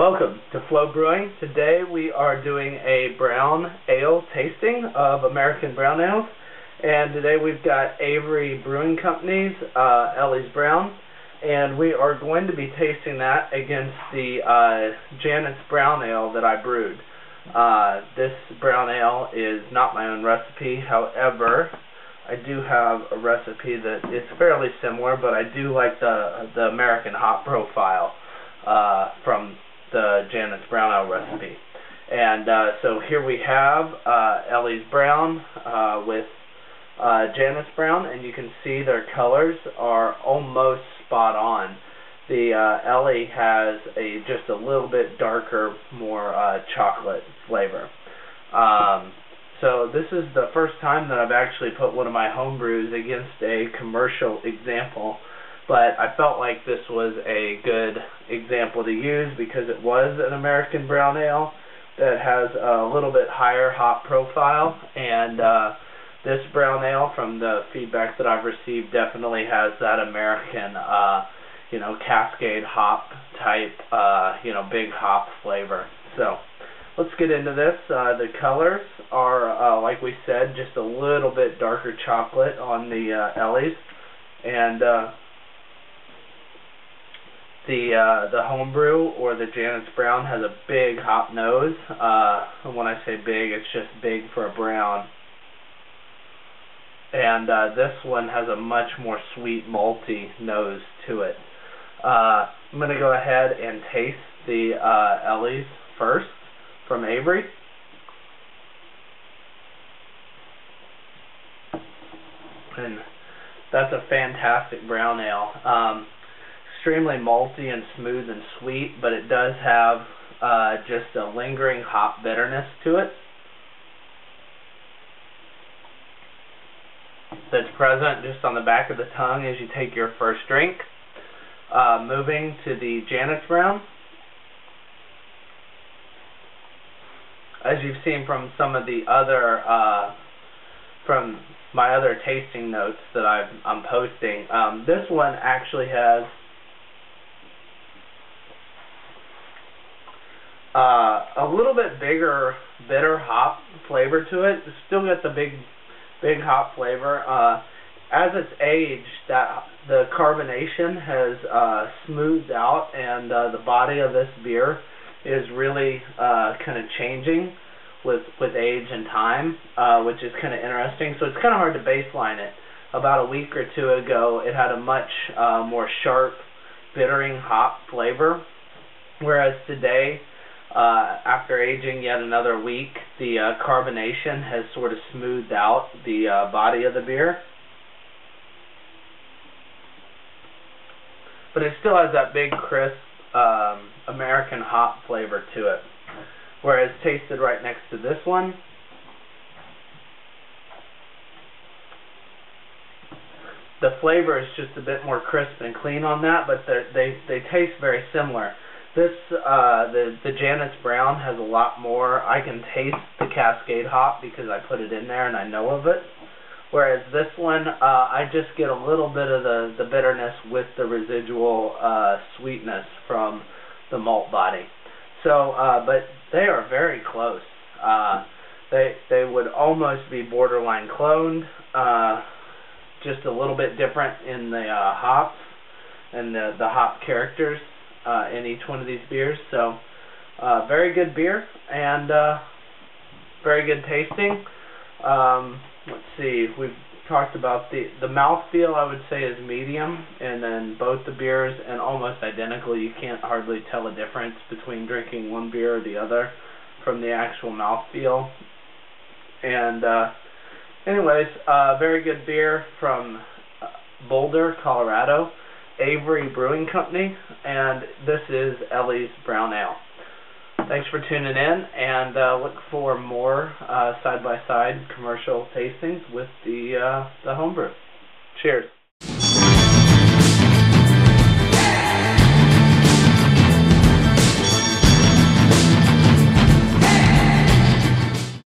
Welcome to Flow Brewing. Today we are doing a brown ale tasting of American brown ales. And today we've got Avery Brewing Company's Ellie's Brown. And we are going to be tasting that against the Janet's Brown Ale that I brewed. This brown ale is not my own recipe. However, I do have a recipe that is fairly similar, but I do like the American hop profile from the Janet's Brown Ale recipe. And so here we have Ellie's Brown with Janet's Brown, and you can see their colors are almost spot on. The Ellie has just a little bit darker, more chocolate flavor. So this is the first time that I've actually put one of my home brews against a commercial example, but I felt like this was a good example to use because it was an American brown ale that has a little bit higher hop profile, and this brown ale, from the feedback that I've received, definitely has that American Cascade hop type, big hop flavor. So let's get into this. The colors are, like we said, just a little bit darker chocolate on the Ellie's, and the homebrew, or the Janet's Brown, has a big hop nose. And when I say big, it's just big for a brown. And this one has a much more sweet, malty nose to it. I'm going to go ahead and taste the Ellie's first from Avery. And that's a fantastic brown ale. Extremely malty and smooth and sweet, but it does have just a lingering hop bitterness to it that's present just on the back of the tongue as you take your first drink. Moving to the Janet's Brown. As you've seen from some of the other, from my other tasting notes that I'm posting, this one actually has a little bit bigger bitter hop flavor to it. It's still got the big hop flavor. As it's aged, the carbonation has smoothed out, and the body of this beer is really kind of changing with age and time, which is kind of interesting. So it's kind of hard to baseline it. About a week or two ago, it had a much more sharp, bittering hop flavor, whereas today, after aging yet another week, the carbonation has sort of smoothed out the body of the beer. But it still has that big, crisp American hop flavor to it. Whereas tasted right next to this one, the flavor is just a bit more crisp and clean on that, but they taste very similar. This, the Janet's Brown has a lot more. I can taste the Cascade hop because I put it in there and I know of it. Whereas this one, I just get a little bit of the bitterness with the residual sweetness from the malt body. So, but they are very close. They would almost be borderline cloned, just a little bit different in the hops and the hop characters in each one of these beers. So, very good beer and very good tasting. Let's see, we've talked about the mouthfeel, I would say, is medium, and then both the beers and almost identical. You can't hardly tell a difference between drinking one beer or the other from the actual mouthfeel. And anyways, very good beer from Boulder, Colorado, Avery Brewing Company, and this is Ellie's Brown Ale. Thanks for tuning in, and look for more side-by-side commercial tastings with the homebrew. Cheers.